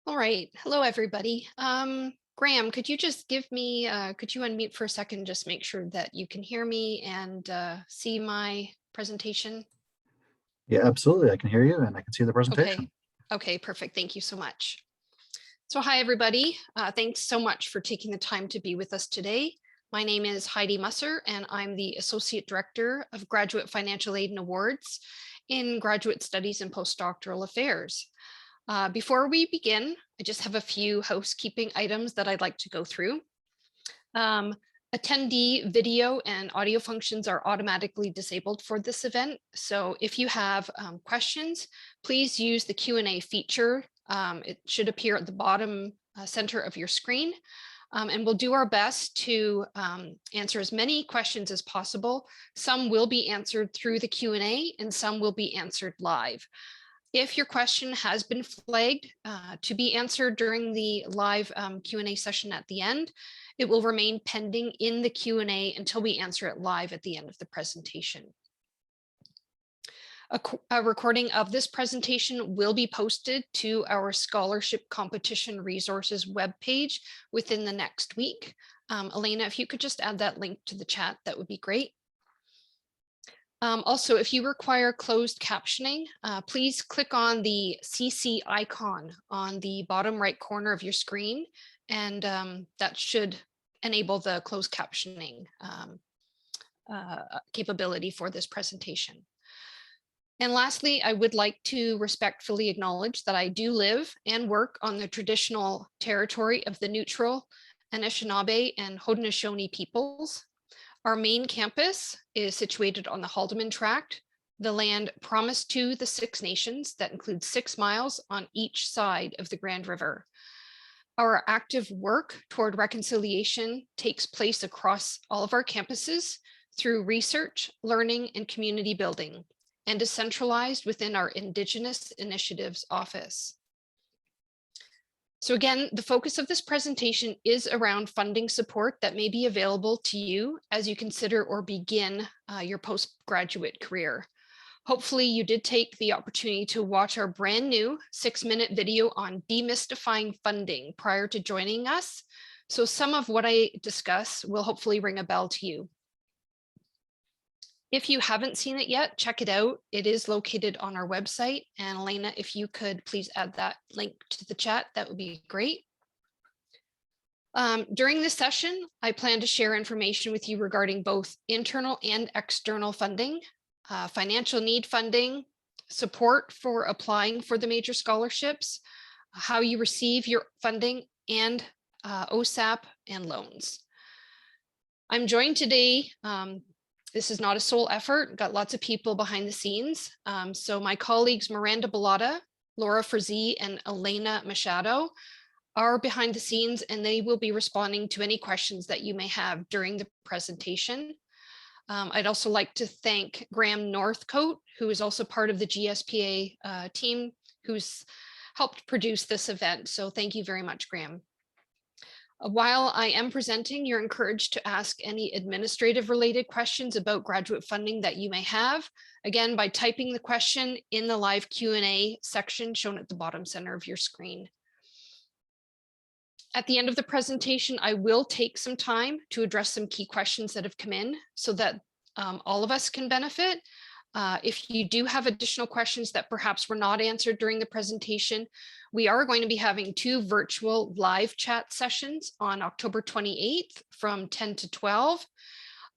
All right. Hello, everybody. Graham, could you just give me, could you unmute for a second, just make sure that you can hear me and see my presentation? Yeah, absolutely. I can hear you and I can see the Okay. presentation. Okay, perfect. Thank you so much. So hi, everybody. Thanks so much for taking the time to be with us today. My name is Heidi Mussar, and I'm the Associate Director of Graduate Financial Aid and Awards in Graduate Studies and Postdoctoral Affairs. Before we begin, I just have a few housekeeping items that I'd like to go through. Attendee video and audio functions are automatically disabled for this event. So if you have questions, please use the Q&A feature. It should appear at the bottom center of your screen. And we'll do our best to answer as many questions as possible. Some will be answered through the Q&A and some will be answered live. If your question has been flagged to be answered during the live Q&A session at the end, it will remain pending in the Q&A until we answer it live at the end of the presentation. A recording of this presentation will be posted to our scholarship competition resources webpage within the next week. Elena, if you could just add that link to the chat, that would be great. Also, if you require closed captioning, please click on the CC icon on the bottom right corner of your screen, and that should enable the closed captioning capability for this presentation. And lastly, I would like to respectfully acknowledge that I do live and work on the traditional territory of the Neutral, Anishinaabe, and Haudenosaunee peoples. Our main campus is situated on the Haldeman Tract, the land promised to the Six Nations that includes 6 miles on each side of the Grand River. Our active work toward reconciliation takes place across all of our campuses through research, learning, and community building, and is centralized within our Indigenous Initiatives Office. So again, the focus of this presentation is around funding support that may be available to you as you consider or begin your postgraduate career. Hopefully you did take the opportunity to watch our brand new 6-minute video on demystifying funding prior to joining us. So some of what I discuss will hopefully ring a bell to you. If you haven't seen it yet, check it out. It is located on our website. And Elena, if you could please add that link to the chat, that would be great. During this session, I plan to share information with you regarding both internal and external funding, financial need funding, support for applying for the major scholarships, how you receive your funding, and OSAP and loans. I'm joined today. This is not a sole effort, got lots of people behind the scenes. So my colleagues, Miranda Bellotta, Laura Frazee, and Elena Machado are behind the scenes, and they will be responding to any questions that you may have during the presentation. I'd also like to thank Graham Northcote, who is also part of the GSPA team, who's helped produce this event. So thank you very much, Graham. While I am presenting, you're encouraged to ask any administrative related questions about graduate funding that you may have, again, by typing the question in the live Q&A section shown at the bottom center of your screen. At the end of the presentation, I will take some time to address some key questions that have come in so that all of us can benefit. If you do have additional questions that perhaps were not answered during the presentation, we are going to be having 2 virtual live chat sessions on October 28th from 10 to 12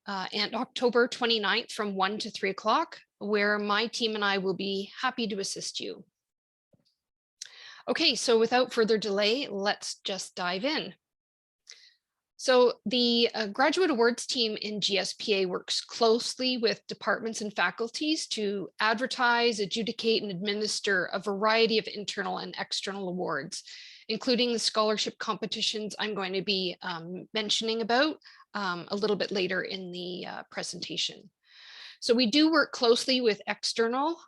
and October 29th from 1 to 3 o'clock, where my team and I will be happy to assist you. Okay, so without further delay, let's just dive in. So the graduate awards team in GSPA works closely with departments and faculties to advertise, adjudicate, and administer a variety of internal and external awards, including the scholarship competitions I'm going to be mentioning about a little bit later in the presentation. So we do work closely with external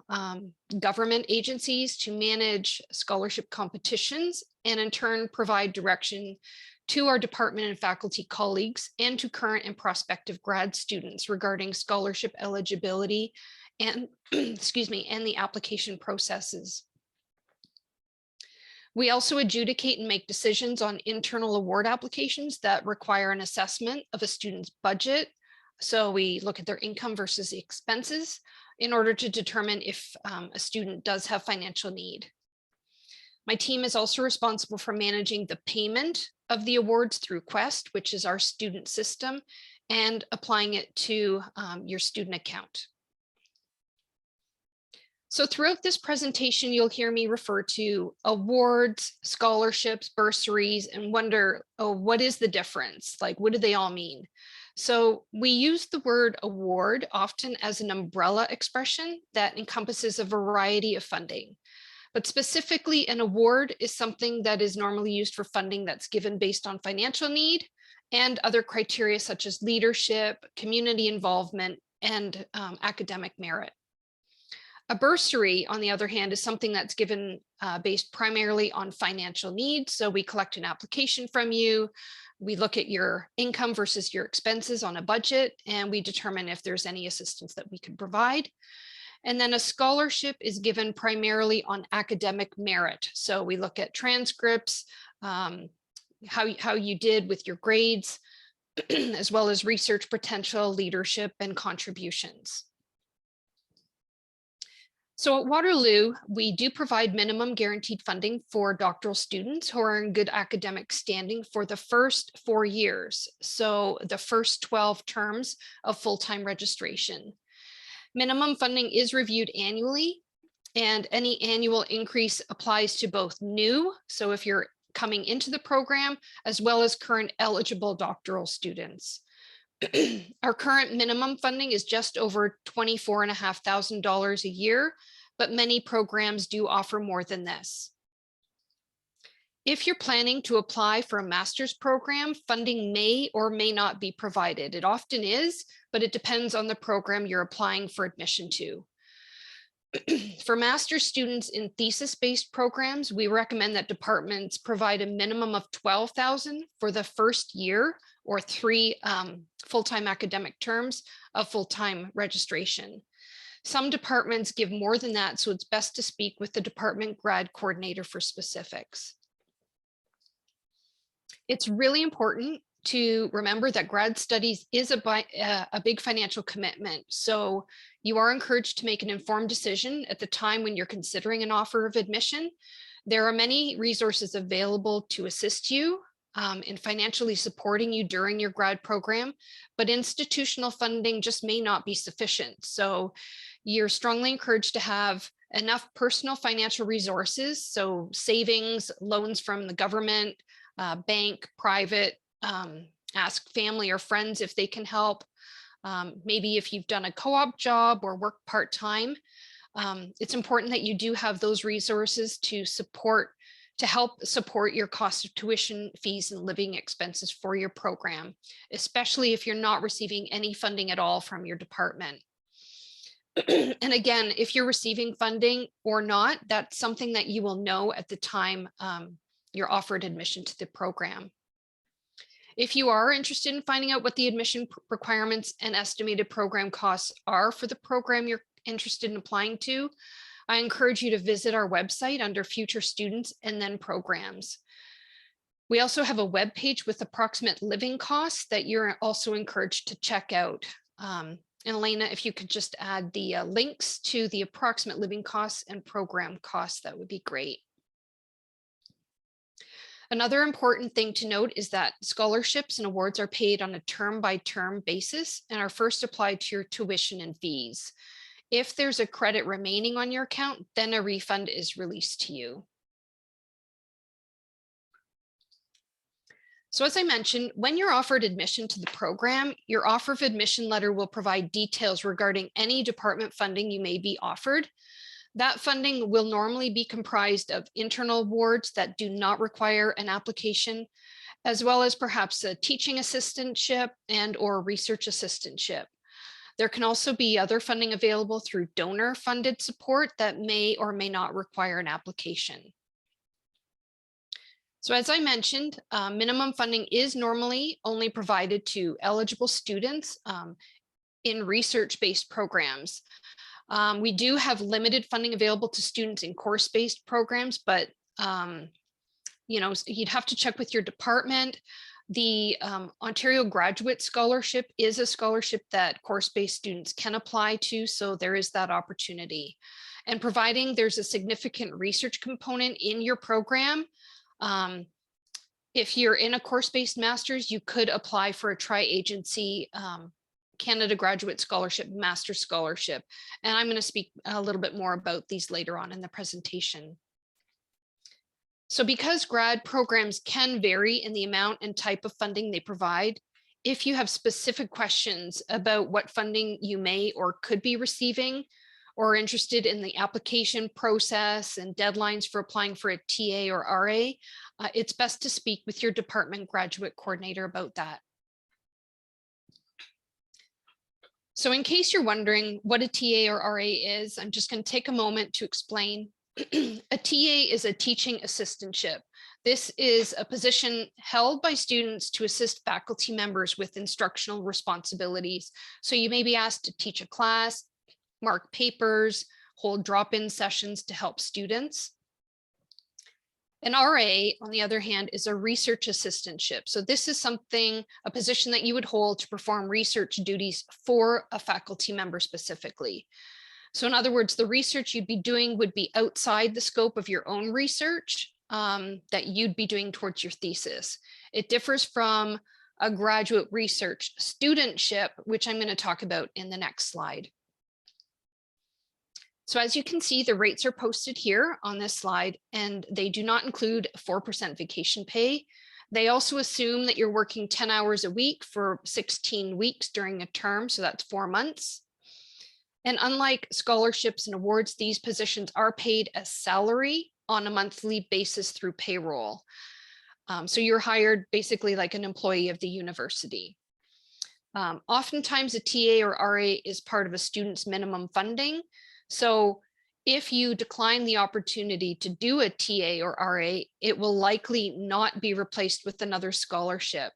government agencies to manage scholarship competitions and in turn provide direction to our department and faculty colleagues and to current and prospective grad students regarding scholarship eligibility and excuse me, and the application processes. We also adjudicate and make decisions on internal award applications that require an assessment of a student's budget. So we look at their income versus the expenses in order to determine if a student does have financial need. My team is also responsible for managing the payment of the awards through Quest, which is our student system, and applying it to your student account. So throughout this presentation, you'll hear me refer to awards, scholarships, bursaries, and wonder, oh, what is the difference? Like, what do they all mean? So we use the word award often as an umbrella expression that encompasses a variety of funding. But specifically, an award is something that is normally used for funding that's given based on financial need and other criteria such as leadership, community involvement, and academic merit. A bursary, on the other hand, is something that's given based primarily on financial needs. So we collect an application from you, we look at your income versus your expenses on a budget, and we determine if there's any assistance that we could provide. And then a scholarship is given primarily on academic merit. So we look at transcripts, how you did with your grades, as well as research potential, leadership, and contributions. So at Waterloo, we do provide minimum guaranteed funding for doctoral students who are in good academic standing for the first 4 years. So the first 12 terms of full-time registration. Minimum funding is reviewed annually, and any annual increase applies to both new, so if you're coming into the program, as well as current eligible doctoral students. Our current minimum funding is just over $24,500 a year, but many programs do offer more than this. If you're planning to apply for a master's program, funding may or may not be provided. It often is, but it depends on the program you're applying for admission to. For master's students in thesis-based programs, we recommend that departments provide a minimum of $12,000 for the first year or 3 full-time academic terms of full-time registration. Some departments give more than that, so it's best to speak with the department grad coordinator for specifics. It's really important to remember that grad studies is a big financial commitment. So you are encouraged to make an informed decision at the time when you're considering an offer of admission. There are many resources available to assist you in financially supporting you during your grad program, but institutional funding just may not be sufficient. So you're strongly encouraged to have enough personal financial resources, so savings, loans from the government, bank, private, ask family or friends if they can help. Maybe if you've done a co-op job or work part-time, it's important that you do have those resources to help support your cost of tuition fees and living expenses for your program, especially if you're not receiving any funding at all from your department. And again, if you're receiving funding or not, that's something that you will know at the time you're offered admission to the program. If you are interested in finding out what the admission requirements and estimated program costs are for the program you're interested in applying to, I encourage you to visit our website under future students and then programs. We also have a web page with approximate living costs that you're also encouraged to check out. And Elena, if you could just add the links to the approximate living costs and program costs, that would be great. Another important thing to note is that scholarships and awards are paid on a term-by-term basis and are first applied to your tuition and fees. If there's a credit remaining on your account, then a refund is released to you. So as I mentioned, when you're offered admission to the program, your offer of admission letter will provide details regarding any department funding you may be offered. That funding will normally be comprised of internal awards that do not require an application, as well as perhaps a teaching assistantship and or research assistantship. There can also be other funding available through donor funded support that may or may not require an application. So as I mentioned, minimum funding is normally only provided to eligible students in research-based programs. We do have limited funding available to students in course-based programs, but you'd have to check with your department. The Ontario Graduate Scholarship is a scholarship that course-based students can apply to, so there is that opportunity. And providing there's a significant research component in your program, if you're in a course-based master's, you could apply for a tri-agency Canada Graduate Scholarship, Master Scholarship. And I'm going to speak a little bit more about these later on in the presentation. So because grad programs can vary in the amount and type of funding they provide, if you have specific questions about what funding you may or could be receiving, or interested in the application process and deadlines for applying for a TA or RA, it's best to speak with your department graduate coordinator about that. So in case you're wondering what a TA or RA is, I'm just going to take a moment to explain. A TA is a teaching assistantship. This is a position held by students to assist faculty members with instructional responsibilities. So you may be asked to teach a class, mark papers, hold drop-in sessions to help students. An RA, on the other hand, is a research assistantship. So this is a position that you would hold to perform research duties for a faculty member specifically. So in other words, the research you'd be doing would be outside the scope of your own research that you'd be doing towards your thesis. It differs from a graduate research studentship, which I'm going to talk about in the next slide. So as you can see, the rates are posted here on this slide, and they do not include 4% vacation pay. They also assume that you're working 10 hours a week for 16 weeks during a term, so that's 4 months. And unlike scholarships and awards, these positions are paid as salary on a monthly basis through payroll. So you're hired basically like an employee of the university. Oftentimes a TA or RA is part of a student's minimum funding. So if you decline the opportunity to do a TA or RA, it will likely not be replaced with another scholarship.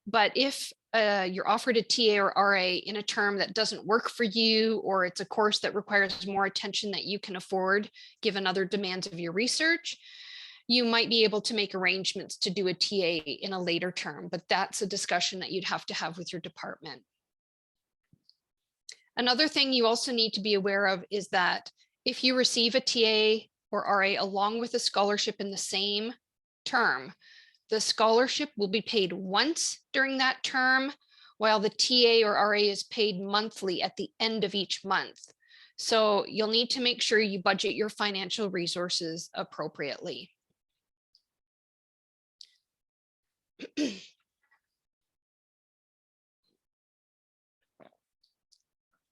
But if you're offered a TA or RA in a term that doesn't work for you, or it's a course that requires more attention that you can afford, given other demands of your research, you might be able to make arrangements to do a TA in a later term, but that's a discussion that you'd have to have with your department. Another thing you also need to be aware of is that if you receive a TA or RA along with a scholarship in the same term, the scholarship will be paid once during that term, while the TA or RA is paid monthly at the end of each month. So you'll need to make sure you budget your financial resources appropriately.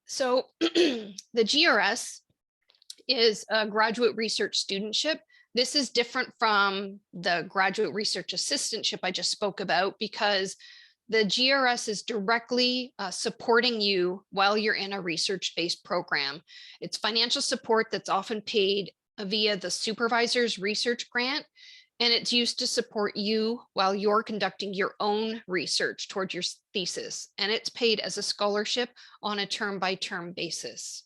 So the GRS is a graduate research studentship. This is different from the graduate research assistantship I just spoke about, because the GRS is directly supporting you while you're in a research-based program. It's financial support that's often paid via the supervisor's research grant, and it's used to support you while you're conducting your own research towards your thesis. And it's paid as a scholarship on a term-by-term basis.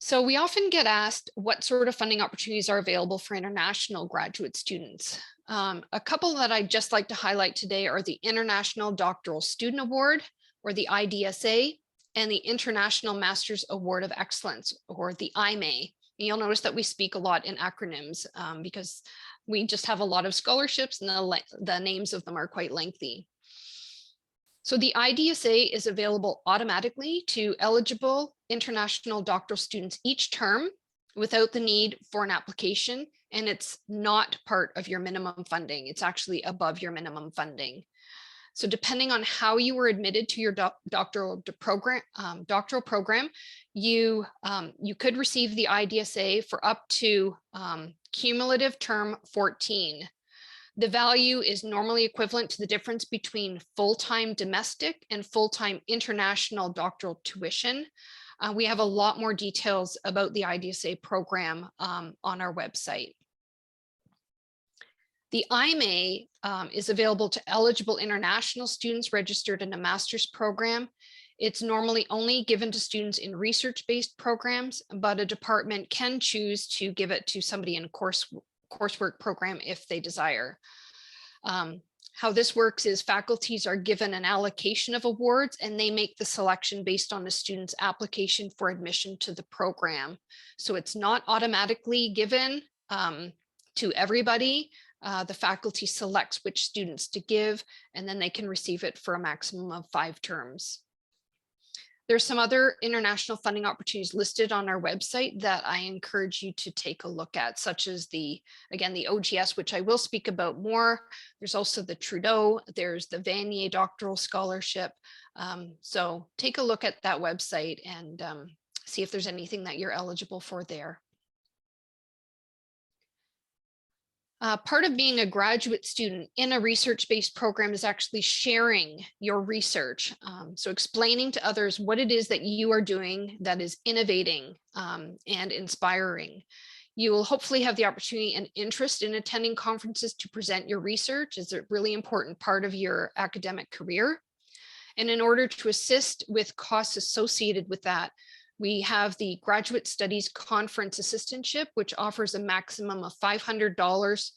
So we often get asked what sort of funding opportunities are available for international graduate students. A couple that I'd just like to highlight today are the International Doctoral Student Award, or the IDSA, and the International Masters Award of Excellence, or the IMA. And you'll notice that we speak a lot in acronyms because we just have a lot of scholarships and the names of them are quite lengthy. So the IDSA is available automatically to eligible international doctoral students each term without the need for an application, and it's not part of your minimum funding. It's actually above your minimum funding. So depending on how you were admitted to your doctoral program, you could receive the IDSA for up to cumulative term 14. The value is normally equivalent to the difference between full-time domestic and full-time international doctoral tuition. We have a lot more details about the IDSA program on our website. The IMA is available to eligible international students registered in a master's program. It's normally only given to students in research-based programs, but a department can choose to give it to somebody in a coursework program if they desire. How this works is faculties are given an allocation of awards and they make the selection based on the student's application for admission to the program. So it's not automatically given to everybody. The faculty selects which students to give, and then they can receive it for a maximum of 5 terms. There's some other international funding opportunities listed on our website that I encourage you to take a look at, such as again, the OGS, which I will speak about more. There's also the Trudeau, there's the Vanier Doctoral Scholarship. So take a look at that website and see if there's anything that you're eligible for there. Part of being a graduate student in a research-based program is actually sharing your research. So explaining to others what it is that you are doing that is innovating and inspiring. You will hopefully have the opportunity and interest in attending conferences to present your research. It's a really important part of your academic career. And in order to assist with costs associated with that, we have the Graduate Studies Conference Assistantship, which offers a maximum of $500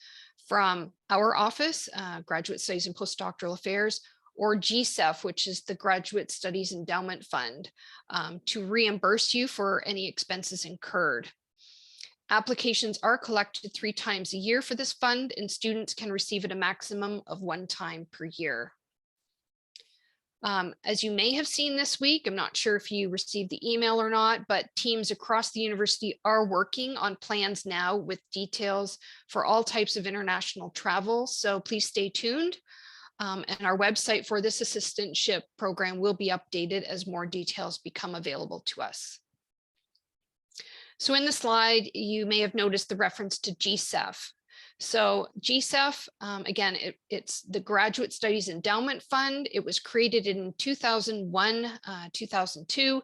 from our office, Graduate Studies and Postdoctoral Affairs, or GSEF, which is the Graduate Studies Endowment Fund, to reimburse you for any expenses incurred. Applications are collected 3 times a year for this fund, and students can receive it a maximum of 1 time per year. As you may have seen this week, I'm not sure if you received the email or not, but teams across the university are working on plans now with details for all types of international travel. So please stay tuned. And our website for this assistantship program will be updated as more details become available to us. So in the slide, you may have noticed the reference to GSEF. So GSEF, again, it's the Graduate Studies Endowment Fund. It was created in 2001, 2002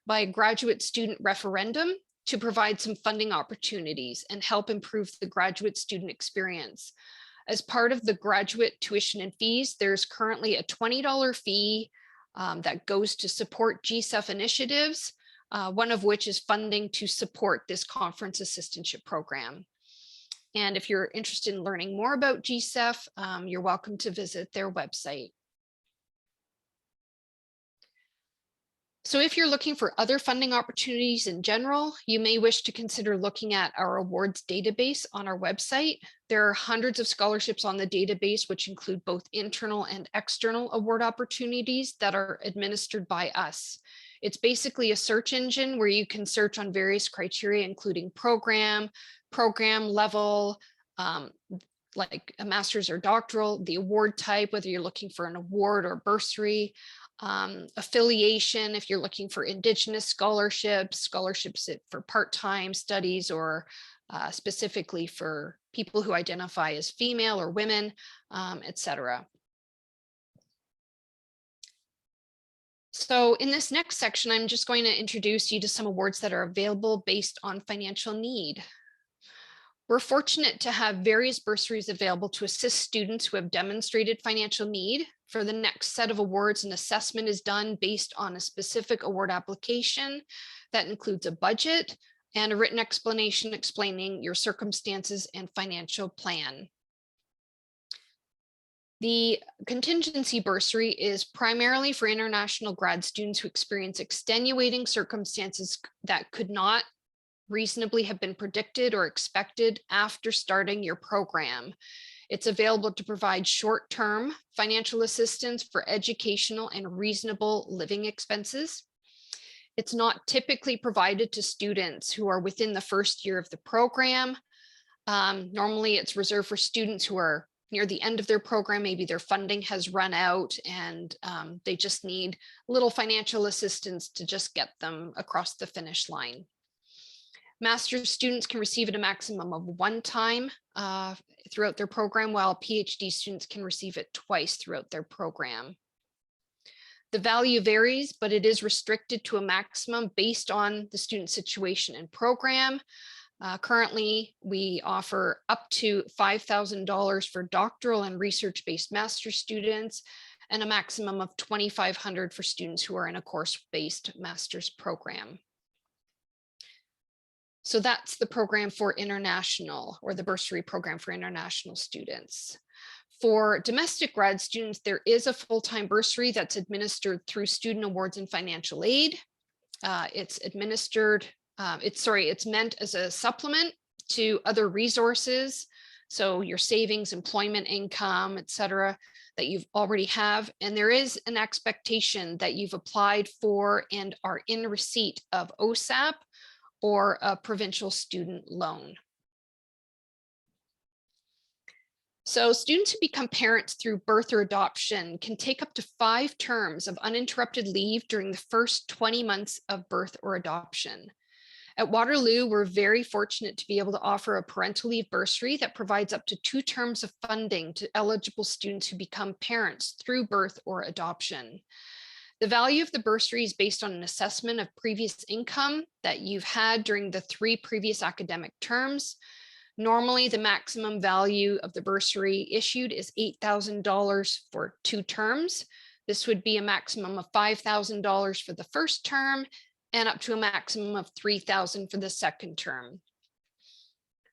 by a graduate student referendum to provide some funding opportunities and help improve the graduate student experience. As part of the graduate tuition and fees, there's currently a $20 fee that goes to support GSEF initiatives, one of which is funding to support this conference assistantship program. And if you're interested in learning more about GSEF, you're welcome to visit their website. So if you're looking for other funding opportunities in general, you may wish to consider looking at our awards database on our website. There are hundreds of scholarships on the database, which include both internal and external award opportunities that are administered by us. It's basically a search engine where you can search on various criteria, including program level, like a master's or doctoral, the award type, whether you're looking for an award or bursary, affiliation, if you're looking for Indigenous scholarships for part-time studies, or specifically for people who identify as female or women, etc. So in this next section, I'm just going to introduce you to some awards that are available based on financial need. We're fortunate to have various bursaries available to assist students who have demonstrated financial need. For the next set of awards, an assessment is done based on a specific award application that includes a budget and a written explanation explaining your circumstances and financial plan. The contingency bursary is primarily for international grad students who experience extenuating circumstances that could not reasonably have been predicted or expected after starting your program. It's available to provide short-term financial assistance for educational and reasonable living expenses. It's not typically provided to students who are within the first year of the program. Normally it's reserved for students who are near the end of their program. Maybe their funding has run out and they just need a little financial assistance to just get them across the finish line. Master's students can receive it a maximum of 1 time throughout their program, while PhD students can receive it twice throughout their program. The value varies, but it is restricted to a maximum based on the student situation and program. Currently, we offer up to $5,000 for doctoral and research-based master's students, and a maximum of $2,500 for students who are in a course-based master's program. So that's the program for international, or the bursary program for international students. For domestic grad students, there is a full-time bursary that's administered through student awards and financial aid. It's meant as a supplement to other resources. So your savings, employment income, et cetera, that you've already have. And there is an expectation that you've applied for and are in receipt of OSAP or a provincial student loan. So students who become parents through birth or adoption can take up to 5 terms of uninterrupted leave during the first 20 months of birth or adoption. At Waterloo, we're very fortunate to be able to offer a parental leave bursary that provides up to 2 terms of funding to eligible students who become parents through birth or adoption. The value of the bursary is based on an assessment of previous income that you've had during the 3 previous academic terms. Normally, the maximum value of the bursary issued is $8,000 for 2 terms. This would be a maximum of $5,000 for the first term and up to a maximum of $3,000 for the second term.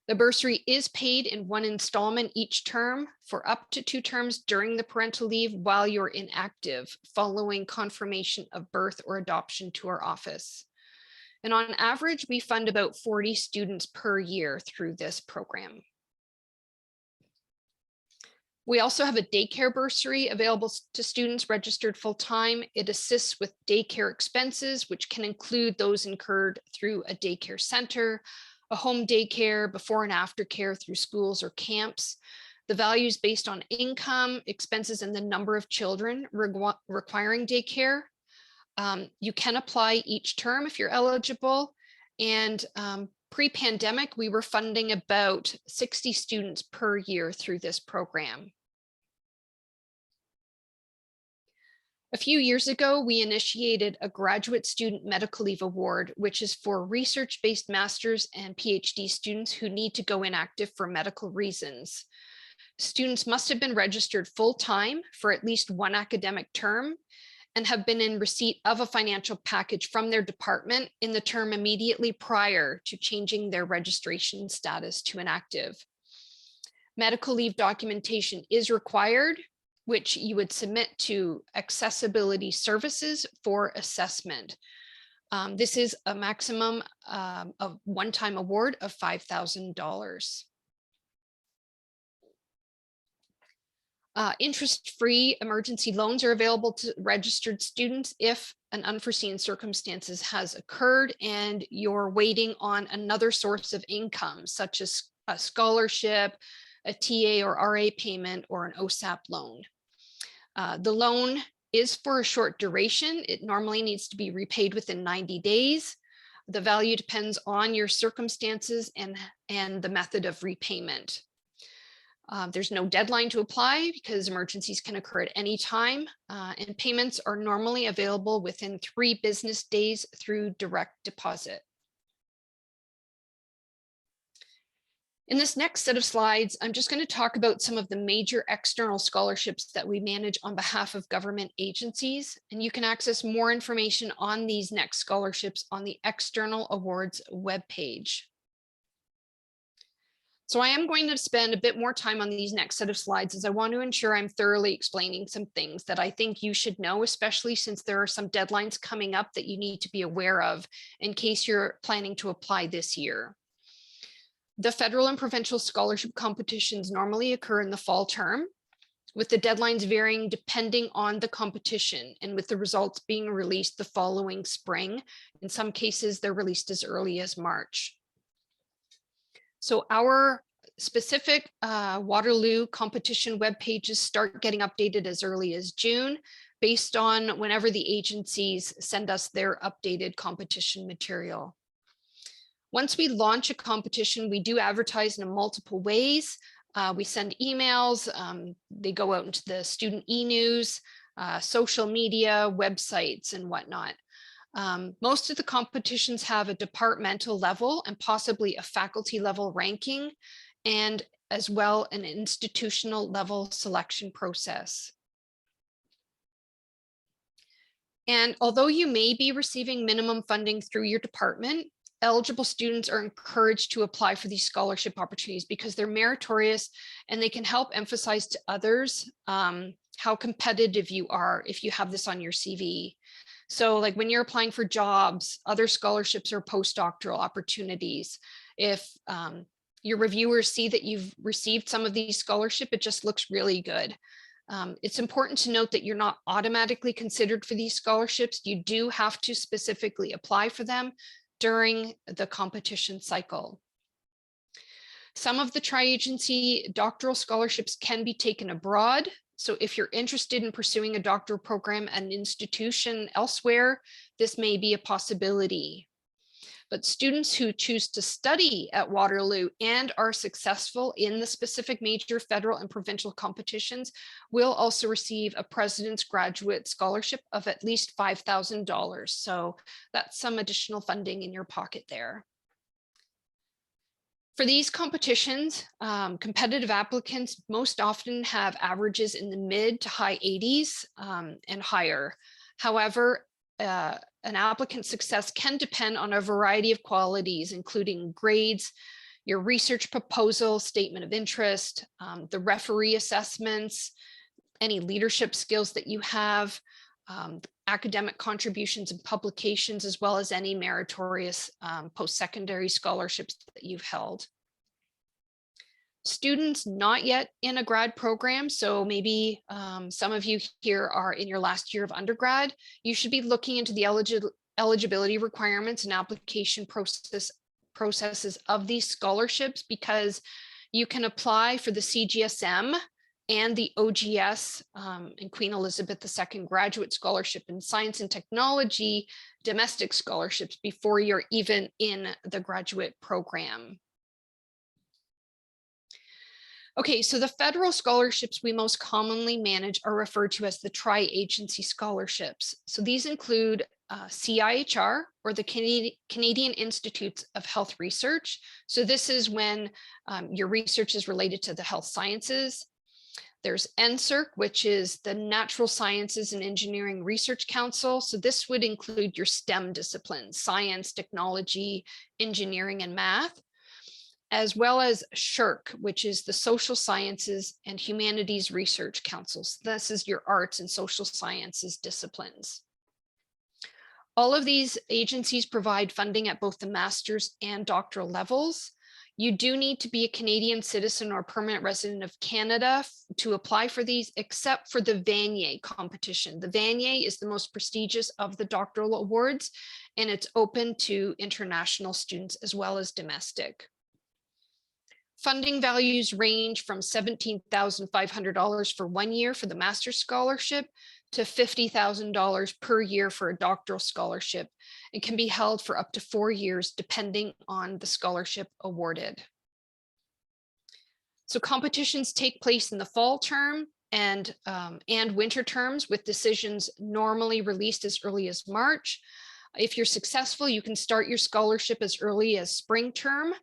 The bursary is paid in 1 installment each term for up to 2 terms during the parental leave while you're inactive, following confirmation of birth or adoption to our office. And on average, we fund about 40 students per year through this program. We also have a daycare bursary available to students registered full-time. It assists with daycare expenses, which can include those incurred through a daycare center, a home daycare, before and after care through schools or camps. The value is based on income, expenses, and the number of children requiring daycare. You can apply each term if you're eligible. And pre-pandemic, we were funding about 60 students per year through this program. A few years ago, we initiated a graduate student medical leave award, which is for research-based master's and PhD students who need to go inactive for medical reasons. Students must have been registered full-time for at least 1 academic term and have been in receipt of a financial package from their department in the term immediately prior to changing their registration status to inactive. Medical leave documentation is required, which you would submit to accessibility services for assessment. This is a maximum of one-time award of $5,000. Interest-free emergency loans are available to registered students if an unforeseen circumstances has occurred and you're waiting on another source of income, such as a scholarship, a TA or RA payment, or an OSAP loan. The loan is for a short duration. It normally needs to be repaid within 90 days. The value depends on your circumstances and the method of repayment. There's no deadline to apply because emergencies can occur at any time, and payments are normally available within 3 business days through direct deposit. In this next set of slides, I'm just going to talk about some of the major external scholarships that we manage on behalf of government agencies, and you can access more information on these next scholarships on the External Awards webpage. So I am going to spend a bit more time on these next set of slides as I want to ensure I'm thoroughly explaining some things that I think you should know, especially since there are some deadlines coming up that you need to be aware of in case you're planning to apply this year. The federal and provincial scholarship competitions normally occur in the fall term, with the deadlines varying depending on the competition and with the results being released the following spring. In some cases, they're released as early as March. So our specific Waterloo competition web pages start getting updated as early as June, based on whenever the agencies send us their updated competition material. Once we launch a competition, we do advertise in multiple ways. We send emails, they go out into the student e-news, social media, websites, and whatnot. Most of the competitions have a departmental level and possibly a faculty level ranking, and as well an institutional level selection process. And although you may be receiving minimum funding through your department, eligible students are encouraged to apply for these scholarship opportunities because they're meritorious and they can help emphasize to others how competitive you are if you have this on your CV. So like when you're applying for jobs, other scholarships or postdoctoral opportunities, if your reviewers see that you've received some of these scholarships, it just looks really good. It's important to note that you're not automatically considered for these scholarships. You do have to specifically apply for them during the competition cycle. Some of the tri-agency doctoral scholarships can be taken abroad. So if you're interested in pursuing a doctoral program at an institution elsewhere, this may be a possibility. But students who choose to study at Waterloo and are successful in the specific major federal and provincial competitions will also receive a President's Graduate Scholarship of at least $5,000. So that's some additional funding in your pocket there. For these competitions, competitive applicants most often have averages in the mid to high 80s and higher. However, an applicant's success can depend on a variety of qualities, including grades, your research proposal, statement of interest, the referee assessments, any leadership skills that you have, academic contributions and publications, as well as any meritorious post-secondary scholarships that you've held. Students not yet in a grad program, so maybe some of you here are in your last year of undergrad, you should be looking into the eligibility requirements and application processes of these scholarships, because you can apply for the CGSM and the OGS and Queen Elizabeth II Graduate Scholarship in Science and Technology domestic scholarships before you're even in the graduate program. Okay, so the federal scholarships we most commonly manage are referred to as the tri-agency scholarships. So these include CIHR, or the Canadian Institutes of Health Research. So this is when your research is related to the health sciences. There's NSERC, which is the Natural Sciences and Engineering Research Council. So this would include your STEM disciplines, science, technology, engineering, and math, as well as SSHRC, which is the Social Sciences and Humanities Research Councils. This is your arts and social sciences disciplines. All of these agencies provide funding at both the master's and doctoral levels. You do need to be a Canadian citizen or permanent resident of Canada to apply for these, except for the Vanier competition. The Vanier is the most prestigious of the doctoral awards, and it's open to international students as well as domestic. Funding values range from $17,500 for 1 year for the master's scholarship to $50,000 per year for a doctoral scholarship, and can be held for up to 4 years depending on the scholarship awarded. So competitions take place in the fall term and winter terms, with decisions normally released as early as March. If you're successful, you can start your scholarship as early as spring term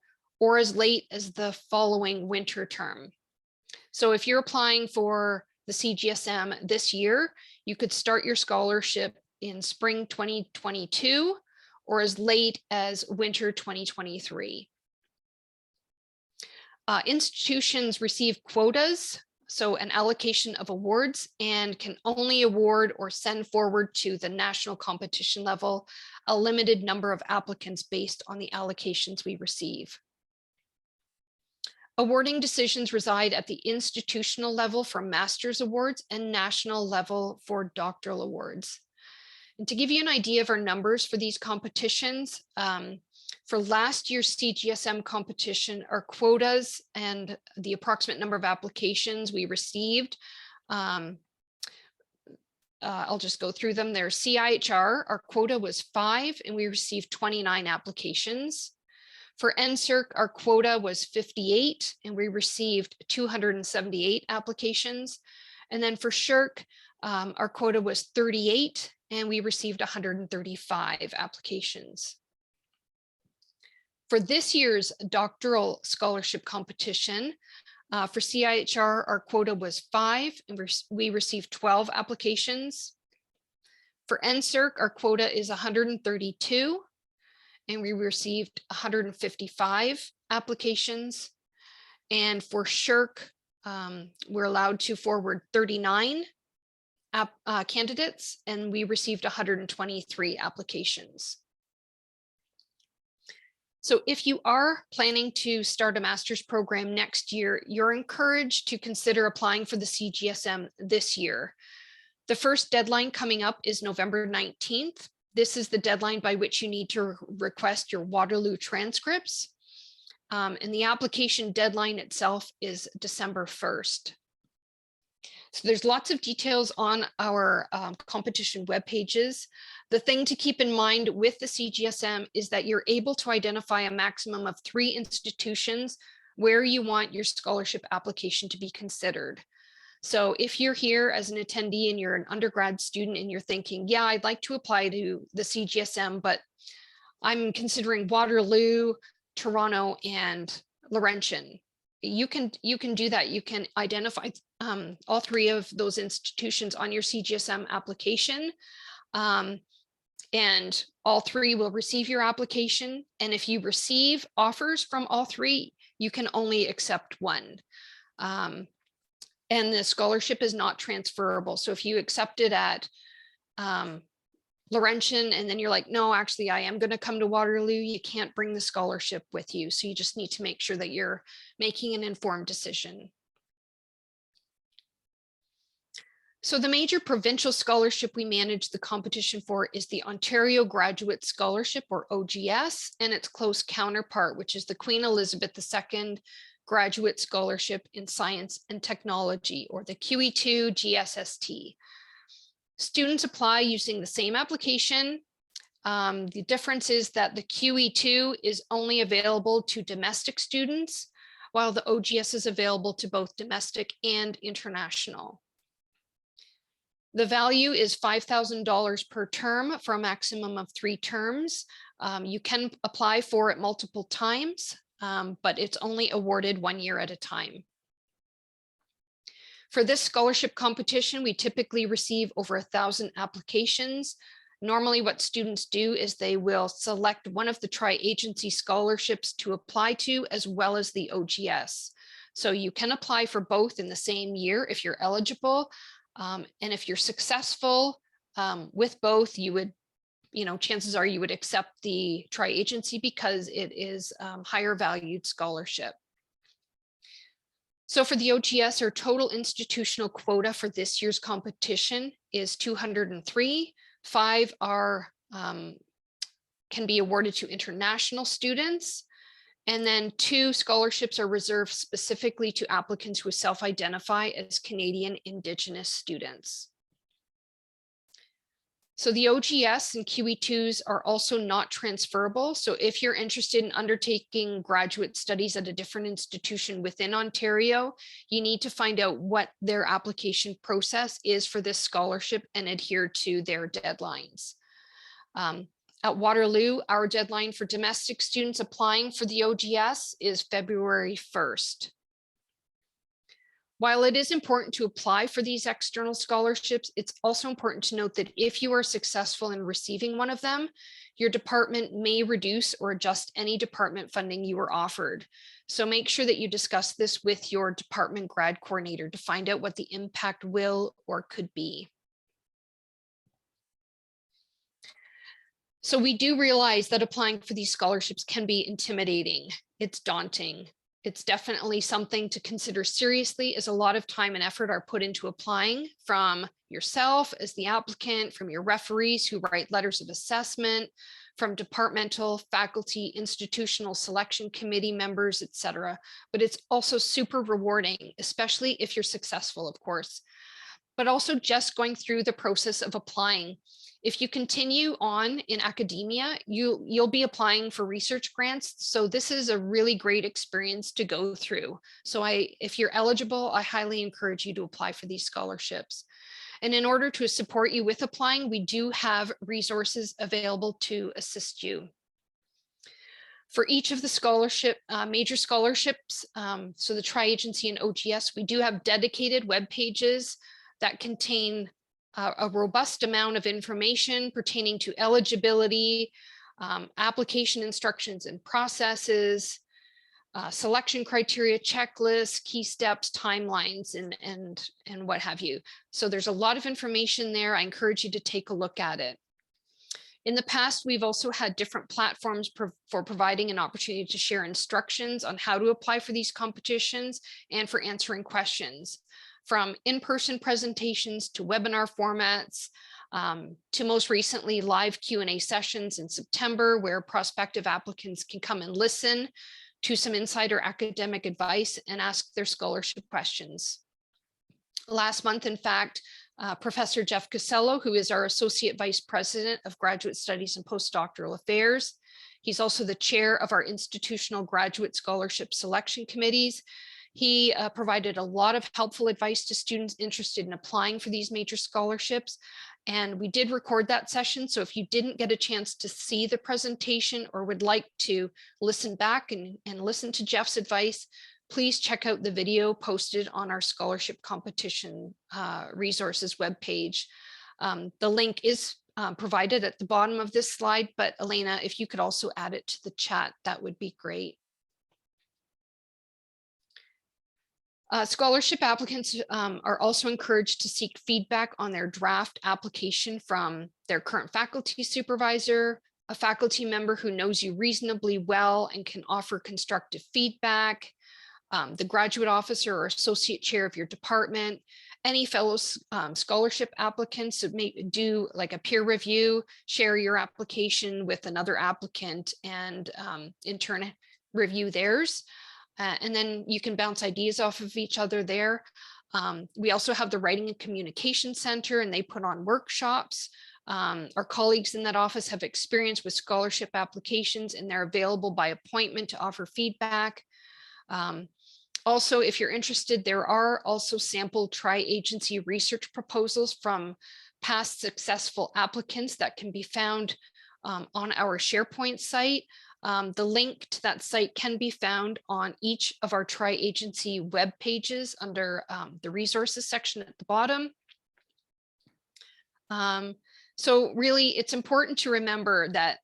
or as late as the following winter term. So if you're applying for the CGSM this year, you could start your scholarship in spring 2022 or as late as winter 2023. Institutions receive quotas, so an allocation of awards, and can only award or send forward to the national competition level a limited number of applicants based on the allocations we receive. Awarding decisions reside at the institutional level for master's awards and national level for doctoral awards. And to give you an idea of our numbers for these competitions, for last year's CGSM competition, our quotas and the approximate number of applications we received, I'll just go through them. There's CIHR, our quota was 5 and we received 29 applications. For NSERC, our quota was 58 and we received 278 applications. And then for SSHRC, our quota was 38 and we received 135 applications. For this year's doctoral scholarship competition, for CIHR, our quota was 5 and we received 12 applications. For NSERC, our quota is 132, and we received 155 applications. And for SHRC, we're allowed to forward 39 candidates, and we received 123 applications. So if you are planning to start a master's program next year, you're encouraged to consider applying for the CGSM this year. The first deadline coming up is November 19th. This is the deadline by which you need to request your Waterloo transcripts. And the application deadline itself is December 1st. So there's lots of details on our competition web pages. The thing to keep in mind with the CGSM is that you're able to identify a maximum of 3 institutions where you want your scholarship application to be considered. So if you're here as an attendee and you're an undergrad student and you're thinking, yeah, I'd like to apply to the CGSM, but I'm considering Waterloo, Toronto, and Laurentian, you can do that. You can identify all 3 of those institutions on your CGSM application, and all 3 will receive your application. And if you receive offers from all 3, you can only accept 1. And the scholarship is not transferable. So if you accept it at Laurentian and then you're like, no, actually, I am going to come to Waterloo, you can't bring the scholarship with you. So you just need to make sure that you're making an informed decision. So the major provincial scholarship we manage the competition for is the Ontario Graduate Scholarship, or OGS, and its close counterpart, which is the Queen Elizabeth II Graduate Scholarship in Science and Technology, or the QE2 GSST. Students apply using the same application. The difference is that the QE2 is only available to domestic students, while the OGS is available to both domestic and international. The value is $5,000 per term for a maximum of 3 terms. You can apply for it multiple times, but it's only awarded 1 year at a time. For this scholarship competition, we typically receive over 1,000 applications. Normally what students do is they will select one of the tri-agency scholarships to apply to, as well as the OGS. So you can apply for both in the same year if you're eligible. And if you're successful with both, you would, chances are you would accept the tri-agency because it is higher valued scholarship. So for the OGS, our total institutional quota for this year's competition is 203. 5 are can be awarded to international students. And then 2 scholarships are reserved specifically to applicants who self-identify as Canadian Indigenous students. So the OGS and QE2s are also not transferable. So if you're interested in undertaking graduate studies at a different institution within Ontario, you need to find out what their application process is for this scholarship and adhere to their deadlines. At Waterloo, our deadline for domestic students applying for the OGS is February 1st. While it is important to apply for these external scholarships, it's also important to note that if you are successful in receiving one of them, your department may reduce or adjust any department funding you were offered. So make sure that you discuss this with your department grad coordinator to find out what the impact will or could be. So we do realize that applying for these scholarships can be intimidating. It's daunting. It's definitely something to consider seriously, as a lot of time and effort are put into applying from yourself as the applicant, from your referees who write letters of assessment, from departmental, faculty, institutional selection committee members, etc. But it's also super rewarding, especially if you're successful, of course. But also just going through the process of applying. If you continue on in academia, you'll be applying for research grants. So this is a really great experience to go through. So if you're eligible, I highly encourage you to apply for these scholarships. And in order to support you with applying, we do have resources available to assist you. For each of the major scholarships, so the tri-agency and OGS, we do have dedicated web pages that contain a robust amount of information pertaining to eligibility, application instructions and processes, selection criteria, checklists, key steps, timelines, and what have you. So there's a lot of information there. I encourage you to take a look at it. In the past, we've also had different platforms for providing an opportunity to share instructions on how to apply for these competitions and for answering questions, from in-person presentations to webinar formats, to most recently live Q&A sessions in September, where prospective applicants can come and listen to some insider academic advice and ask their scholarship questions. Last month, in fact, Professor Jeff Casello, who is our Associate Vice President of Graduate Studies and Postdoctoral Affairs. He's also the chair of our institutional graduate scholarship selection committees. He provided a lot of helpful advice to students interested in applying for these major scholarships. And we did record that session. So if you didn't get a chance to see the presentation or would like to listen back and listen to Jeff's advice, please check out the video posted on our scholarship competition resources webpage. The link is provided at the bottom of this slide, but Elena, if you could also add it to the chat, that would be great. Scholarship applicants are also encouraged to seek feedback on their draft application from their current faculty supervisor, a faculty member who knows you reasonably well and can offer constructive feedback, the graduate officer or associate chair of your department, any fellow scholarship applicants may do like a peer review, share your application with another applicant and in turn review theirs. And then you can bounce ideas off of each other there. We also have the Writing and Communication Center, and they put on workshops. Our colleagues in that office have experience with scholarship applications, and they're available by appointment to offer feedback. Also, if you're interested, there are also sample tri-agency research proposals from past successful applicants that can be found on our SharePoint site. The link to that site can be found on each of our tri-agency web pages under the resources section at the bottom. So really, it's important to remember that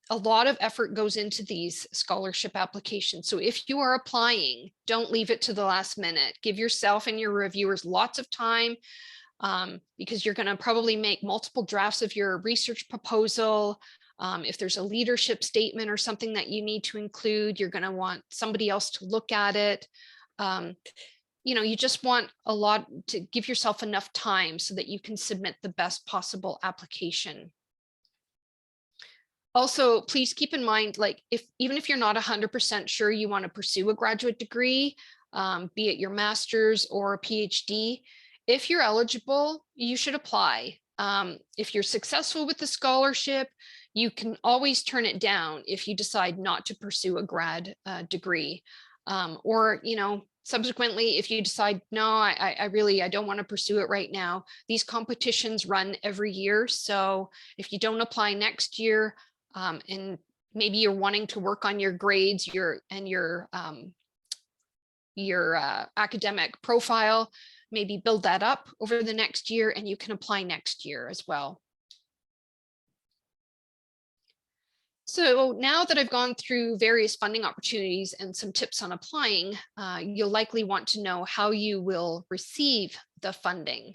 a lot of effort goes into these scholarship applications. So if you are applying, don't leave it to the last minute. Give yourself and your reviewers lots of time because you're going to probably make multiple drafts of your research proposal. If there's a leadership statement or something that you need to include, you're going to want somebody else to look at it. You just want a lot to give yourself enough time so that you can submit the best possible application. Also, please keep in mind, like even if you're not 100% sure you want to pursue a graduate degree, be it your master's or a PhD, if you're eligible, you should apply. If you're successful with the scholarship, you can always turn it down if you decide not to pursue a grad degree. Or, subsequently, if you decide, no, I don't want to pursue it right now, these competitions run every year. So if you don't apply next year, and maybe you're wanting to work on your grades, your academic profile, maybe build that up over the next year and you can apply next year as well. So now that I've gone through various funding opportunities and some tips on applying, you'll likely want to know how you will receive the funding.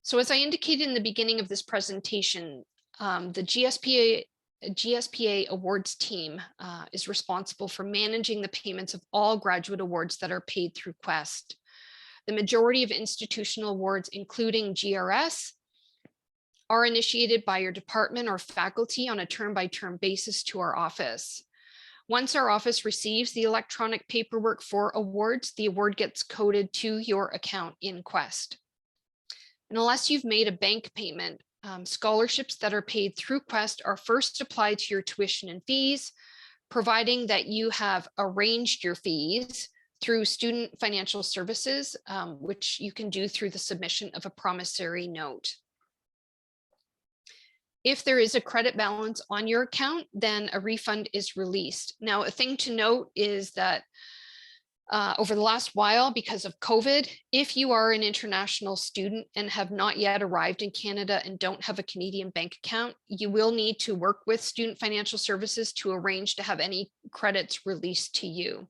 So as I indicated in the beginning of this presentation, the GSPA awards team is responsible for managing the payments of all graduate awards that are paid through Quest. The majority of institutional awards, including GRS, are initiated by your department or faculty on a term-by-term basis to our office. Once our office receives the electronic paperwork for awards, the award gets coded to your account in Quest. And unless you've made a bank payment, scholarships that are paid through Quest are first applied to your tuition and fees, providing that you have arranged your fees through Student Financial Services, which you can do through the submission of a promissory note. If there is a credit balance on your account, then a refund is released. Now, a thing to note is that over the last while because of COVID. If you are an international student and have not yet arrived in Canada and don't have a Canadian bank account, you will need to work with Student Financial Services to arrange to have any credits released to you.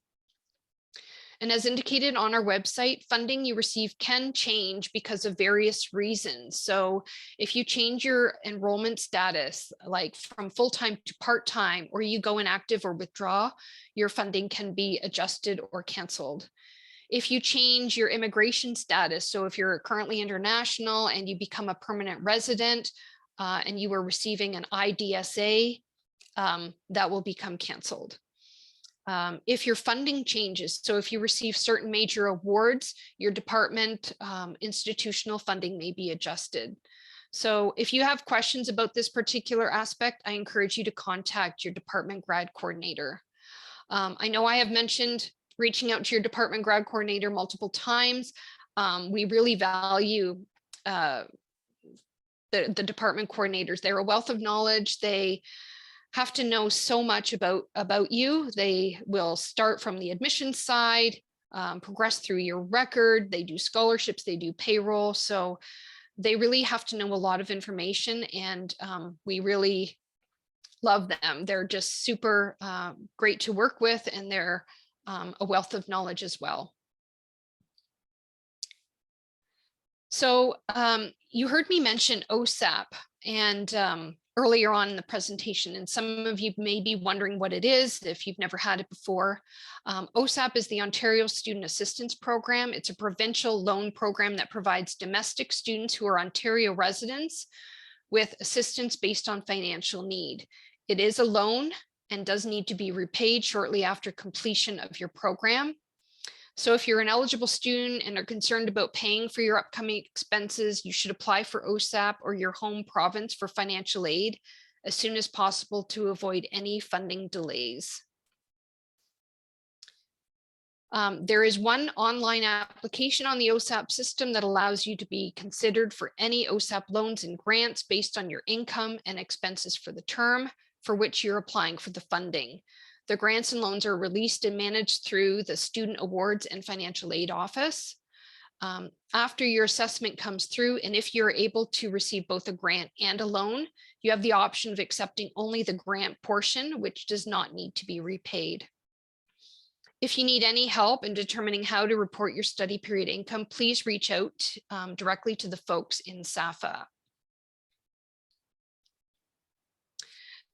And as indicated on our website, funding you receive can change because of various reasons. So if you change your enrollment status, like from full-time to part-time, or you go inactive or withdraw, your funding can be adjusted or canceled. If you change your immigration status, so if you're currently international and you become a permanent resident and you were receiving an IDSA, that will become canceled. If your funding changes, so if you receive certain major awards, your department institutional funding may be adjusted. So if you have questions about this particular aspect, I encourage you to contact your department grad coordinator. I know I have mentioned reaching out to your department grad coordinator multiple times. We really value the department coordinators. They're a wealth of knowledge. They have to know so much about you. They will start from the admissions side, progress through your record. They do scholarships, they do payroll. So they really have to know a lot of information, and we really love them. They're just super great to work with, and they're a wealth of knowledge as well. So you heard me mention OSAP and earlier on in the presentation, and some of you may be wondering what it is if you've never had it before. OSAP is the Ontario Student Assistance Program. It's a provincial loan program that provides domestic students who are Ontario residents with assistance based on financial need. It is a loan and does need to be repaid shortly after completion of your program. So if you're an eligible student and are concerned about paying for your upcoming expenses, you should apply for OSAP or your home province for financial aid as soon as possible to avoid any funding delays. There is one online application on the OSAP system that allows you to be considered for any OSAP loans and grants based on your income and expenses for the term for which you're applying for the funding. The grants and loans are released and managed through the Student Awards and Financial Aid Office. After your assessment comes through, and if you're able to receive both a grant and a loan, you have the option of accepting only the grant portion, which does not need to be repaid. If you need any help in determining how to report your study period income, please reach out directly to the folks in SAFA.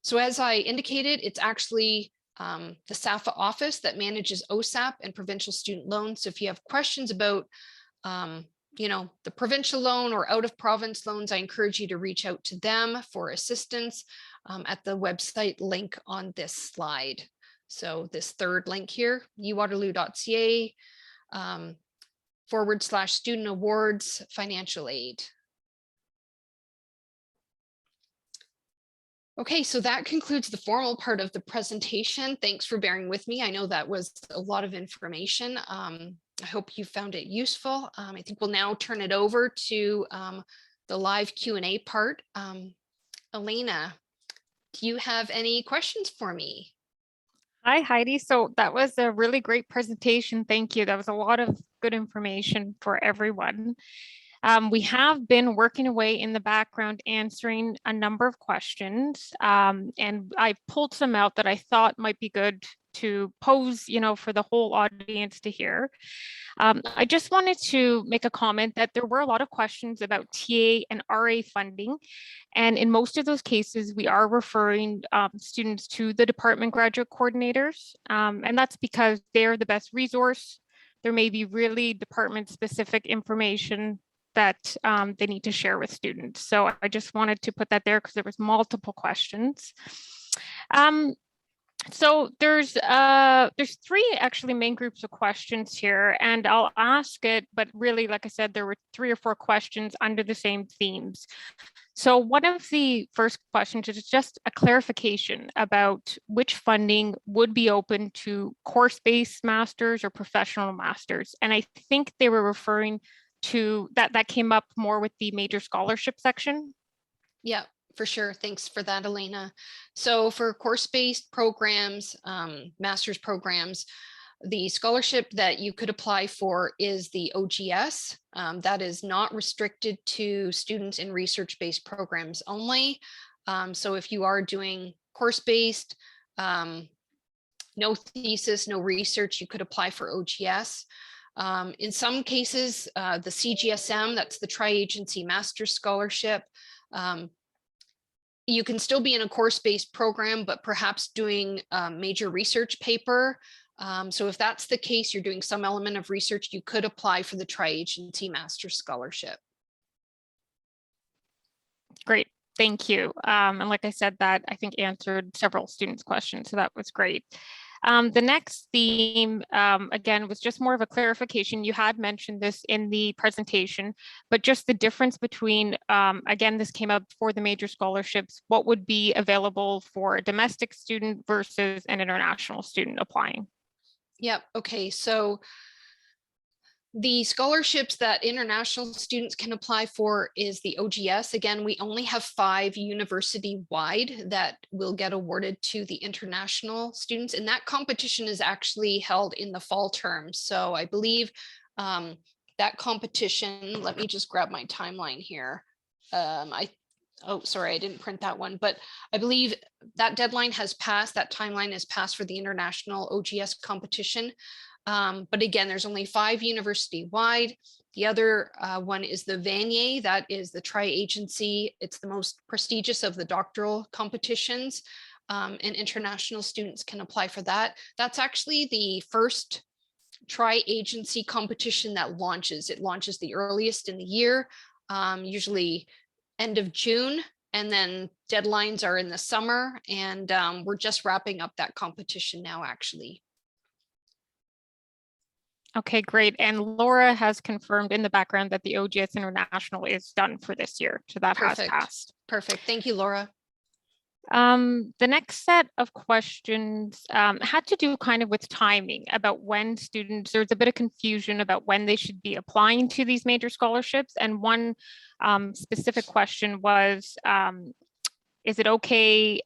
So as I indicated, it's actually the SAFA office that manages OSAP and provincial student loans. So if you have questions about, the provincial loan or out of province loans, I encourage you to reach out to them for assistance at the website link on this slide. So this third link here, uwaterloo.ca /student awards financial aid. Okay, so that concludes the formal part of the presentation. Thanks for bearing with me. I know that was a lot of information. I hope you found it useful. I think we'll now turn it over to the live Q&A part. Elena, do you have any questions for me? Hi, Heidi. So that was a really great presentation. Thank you. That was a lot of good information for everyone. We have been working away in the background answering a number of questions, and I pulled some out that I thought might be good to pose, for the whole audience to hear. I just wanted to make a comment that there were a lot of questions about TA and RA funding. And in most of those cases, we are referring students to the department graduate coordinators. And that's because they're the best resource. There may be really department specific information that they need to share with students. So I just wanted to put that there because there was multiple questions. So there's three actually main groups of questions here, and I'll ask it, but really, like I said, there were 3 or 4 questions under the same themes. So one of the first questions is just a clarification about which funding would be open to course-based masters or professional masters. And I think they were referring to that came up more with the major scholarship section. Yeah, for sure. Thanks for that, Elena. So for course-based programs, master's programs, The scholarship that you could apply for is the OGS. That is not restricted to students in research-based programs only. So if you are doing course-based, no thesis, no research, you could apply for OGS. In some cases, the CGSM, that's the Tri-Agency Master's Scholarship, you can still be in a course-based program, but perhaps doing a major research paper. So if that's the case, you're doing some element of research, you could apply for the Tri-Agency Master's Scholarship. Great, thank you. And like I said, that I think answered several students' questions, so that was great. The next theme, again, was just more of a clarification. You had mentioned this in the presentation, but just the difference between, again, this came up for the major scholarships, what would be available for a domestic student versus an international student applying? Yep, okay, so the scholarships that international students can apply for is the OGS. Again, we only have 5 university-wide that will get awarded to the international students, and that competition is actually held in the fall term. So I believe that competition, let me just grab my timeline here. Oh, sorry, I didn't print that one, but I believe that deadline has passed, that timeline has passed for the international OGS competition. But again, there's only 5 university-wide. The other one is the Vanier, that is the tri-agency. It's the most prestigious of the doctoral competitions, and international students can apply for that. That's actually the first tri-agency competition that launches. It launches the earliest in the year, usually end of June, and then deadlines are in the summer, and we're just wrapping up that competition now, actually. Okay, great. And Laura has confirmed in the background that the OGS International is done for this year. So that has passed. Perfect. Thank you, Laura. The next set of questions had to do kind of with timing about when students, there's a bit of confusion about when they should be applying to these major scholarships. And one specific question was, is it okay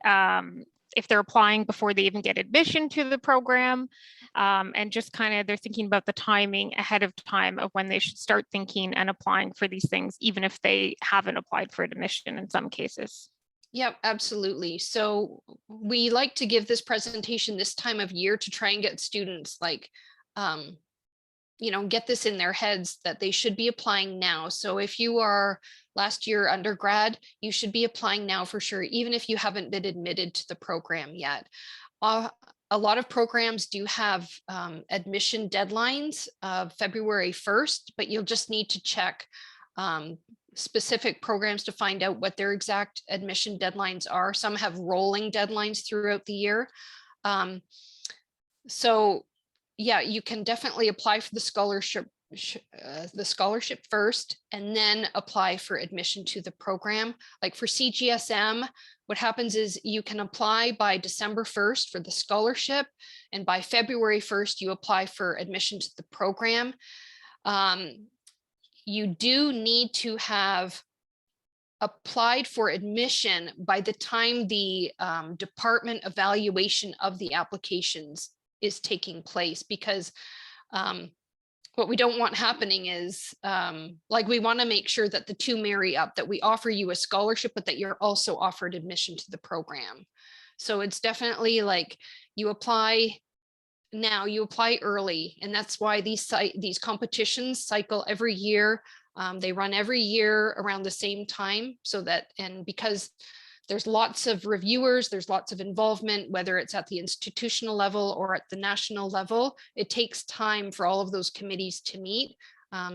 if they're applying before they even get admission to the program? And just kind of, they're thinking about the timing ahead of time of when they should start thinking and applying for these things, even if they haven't applied for admission in some cases. Yep, absolutely. So we like to give this presentation this time of year to try and get students like, get this in their heads that they should be applying now. So if you are last year undergrad, you should be applying now for sure, even if you haven't been admitted to the program yet. A lot of programs do have admission deadlines of February 1st, but you'll just need to check specific programs to find out what their exact admission deadlines are. Some have rolling deadlines throughout the year. So yeah, you can definitely apply for the scholarship first, and then apply for admission to the program. Like for CGSM, what happens is you can apply by December 1st for the scholarship, and by February 1st, you apply for admission to the program. You do need to have applied for admission by the time the department evaluation of the applications is taking place, because what we don't want happening is we want to make sure that the two marry up, that we offer you a scholarship, but that you're also offered admission to the program. So it's definitely like you apply now, you apply early, and that's why these competitions cycle every year. They run every year around the same time, so that, and because there's lots of reviewers, there's lots of involvement, whether it's at the institutional level or at the national level, it takes time for all of those committees to meet.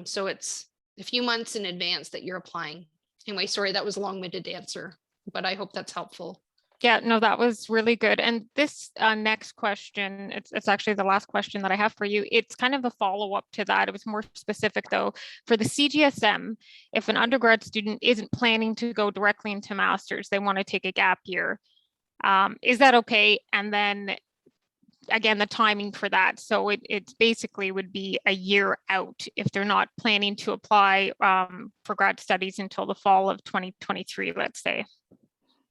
So it's a few months in advance that you're applying. Anyway, sorry, that was a long-winded answer, but I hope that's helpful. Yeah, no, that was really good. And this next question, it's actually the last question that I have for you. It's kind of a follow-up to that. It was more specific though. For the CGSM, if an undergrad student isn't planning to go directly into master's, they want to take a gap year, is that okay? And then again, the timing for that. So it basically would be a year out if they're not planning to apply for grad studies until the fall of 2023, let's say.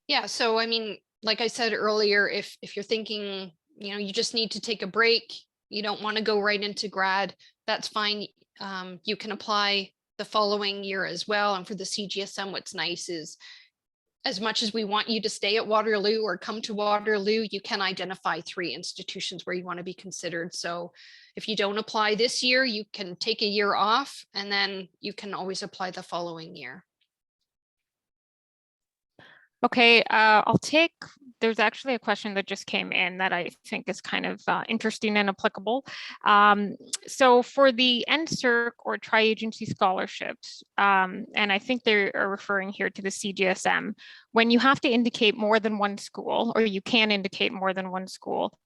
Yeah, so I mean, like I said earlier, if you're thinking, you just need to take a break, you don't want to go right into grad, that's fine. You can apply the following year as well. And for the CGSM, what's nice is as much as we want you to stay at Waterloo or come to Waterloo, you can identify 3 institutions where you want to be considered. So if you don't apply this year, you can take a year off and then you can always apply the following year. Okay, there's actually a question that just came in that I think is kind of interesting and applicable. So for the NSERC or tri-agency scholarships, and I think they are referring here to the CGSM, when you have to indicate more than one school, or you can indicate more than one school,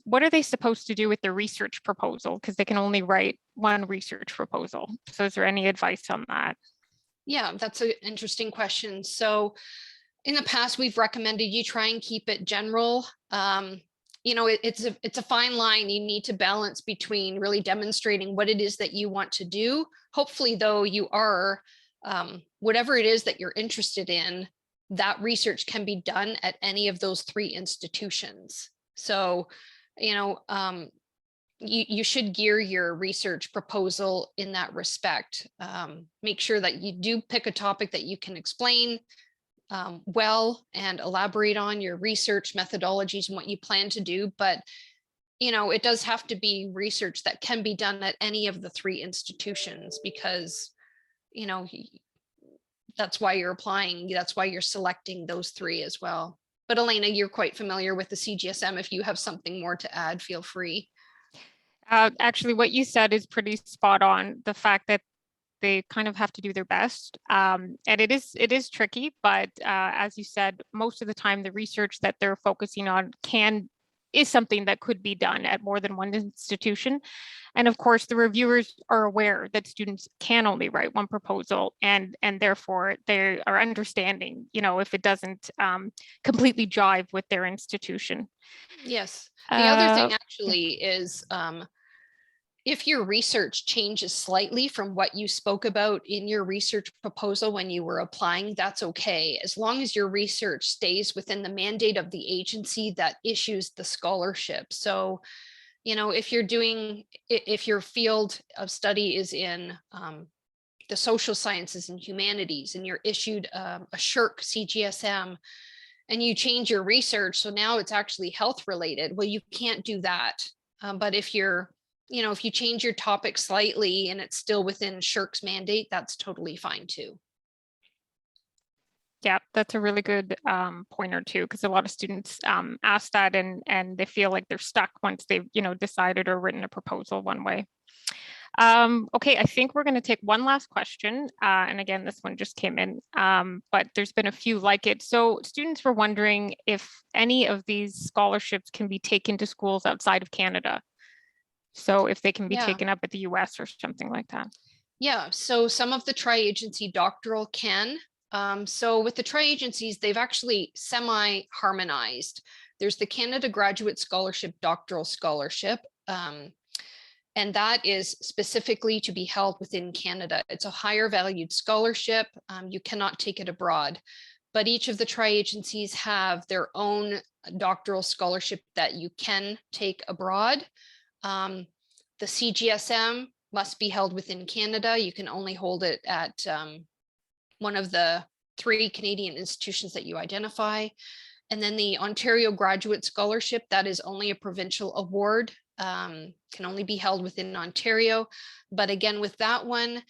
what are they supposed to do with their research proposal? Because they can only write one research proposal. So is there any advice on that? Yeah, that's an interesting question. So in the past, we've recommended you try and keep it general. You know, it's a fine line. You need to balance between really demonstrating what it is that you want to do. Hopefully, though, you are, whatever it is that you're interested in, that research can be done at any of those 3 institutions. So, you know, you should gear your research proposal in that respect. Make sure that you do pick a topic that you can explain well and elaborate on your research methodologies and what you plan to do. But, you know, it does have to be research that can be done at any of the 3 institutions because, you know, that's why you're applying. That's why you're selecting those 3 as well. But Elena, you're quite familiar with the CGSM. If you have something more to add, feel free. Actually, what you said is pretty spot on. The fact that they kind of have to do their best. And it is tricky, but as you said, most of the time the research that they're focusing on is something that could be done at more than one institution. And of course, the reviewers are aware that students can only write one proposal, and therefore they are understanding, you know, if it doesn't completely jive with their institution. Yes. The other thing actually is if your research changes slightly from what you spoke about in your research proposal when you were applying, that's okay. As long as your research stays within the mandate of the agency that issues the scholarship. So, you know, if your field of study is in the social sciences and humanities and you're issued a SHRC CGSM and you change your research, so now it's actually health related, well, you can't do that. But if if you change your topic slightly and it's still within SHRC's mandate, that's totally fine too. Yeah, that's a really good pointer too, because a lot of students ask that and they feel like they're stuck once they've, you know, decided or written a proposal one way. Okay, I think we're going to take one last question. And again, this one just came in, but there's been a few like it. So students were wondering if any of these scholarships can be taken to schools outside of Canada. So if they can be taken up at the US or something like that. Yeah, so some of the tri-agency doctoral can. So with the tri-agencies, they've actually semi-harmonized. There's the Canada Graduate Scholarship Doctoral Scholarship, and that is specifically to be held within Canada. It's a higher valued scholarship. You cannot take it abroad, but each of the tri-agencies have their own doctoral scholarship that you can take abroad. The CGSM must be held within Canada. You can only hold it at one of the 3 Canadian institutions that you identify. And then the Ontario Graduate Scholarship, that is only a provincial award, can only be held within Ontario. But again, with that one,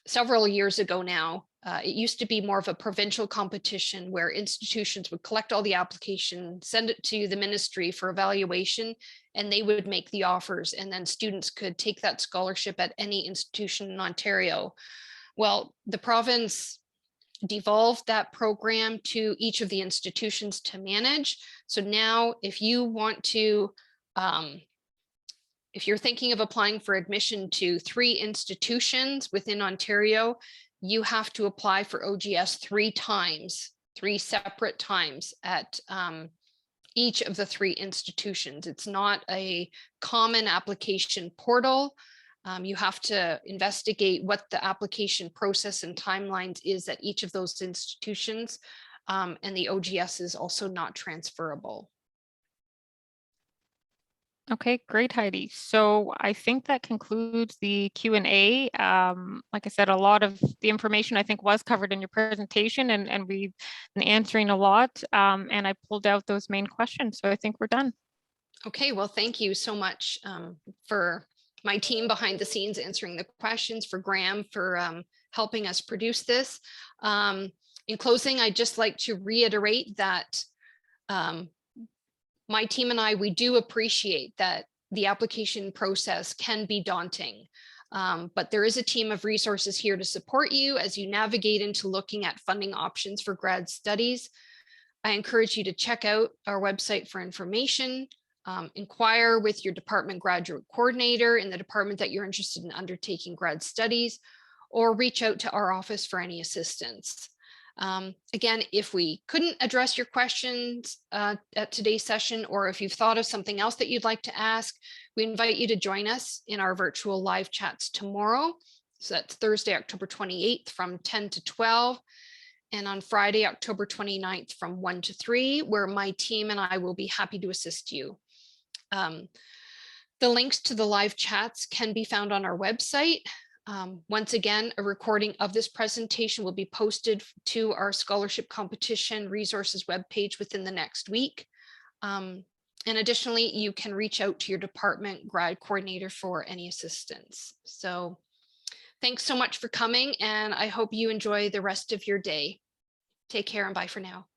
several years ago now, it used to be more of a provincial competition where institutions would collect all the applications, send it to the ministry for evaluation, and they would make the offers. And then students could take that scholarship at any institution in Ontario. Well, the province devolved that program to each of the institutions to manage. So now if you want to, if you're thinking of applying for admission to 3 institutions within Ontario, you have to apply for OGS 3 times, 3 separate times at each of the 3 institutions. It's not a common application portal. You have to investigate what the application process and timelines is at each of those institutions. And the OGS is also not transferable. Okay, great, Heidi. So I think that concludes the Q&A. Like I said, a lot of the information I think was covered in your presentation, and we've been answering a lot. And I pulled out those main questions. So I think we're done. Okay, well, thank you so much for my team behind the scenes answering the questions, for Graham for helping us produce this. In closing, I'd just like to reiterate that my team and I, we do appreciate that the application process can be daunting. But there is a team of resources here to support you as you navigate into looking at funding options for grad studies. I encourage you to check out our website for information, inquire with your department graduate coordinator in the department that you're interested in undertaking grad studies, or reach out to our office for any assistance. Again, if we couldn't address your questions at today's session, or if you've thought of something else that you'd like to ask, we invite you to join us in our virtual live chats tomorrow. So that's Thursday, October 28th from 10 to 12. And on Friday, October 29th from 1 to 3, where my team and I will be happy to assist you. The links to the live chats can be found on our website. Once again, a recording of this presentation will be posted to our scholarship competition resources webpage within the next week. And additionally, you can reach out to your department grad coordinator for any assistance. So thanks so much for coming, and I hope you enjoy the rest of your day. Take care and bye for now.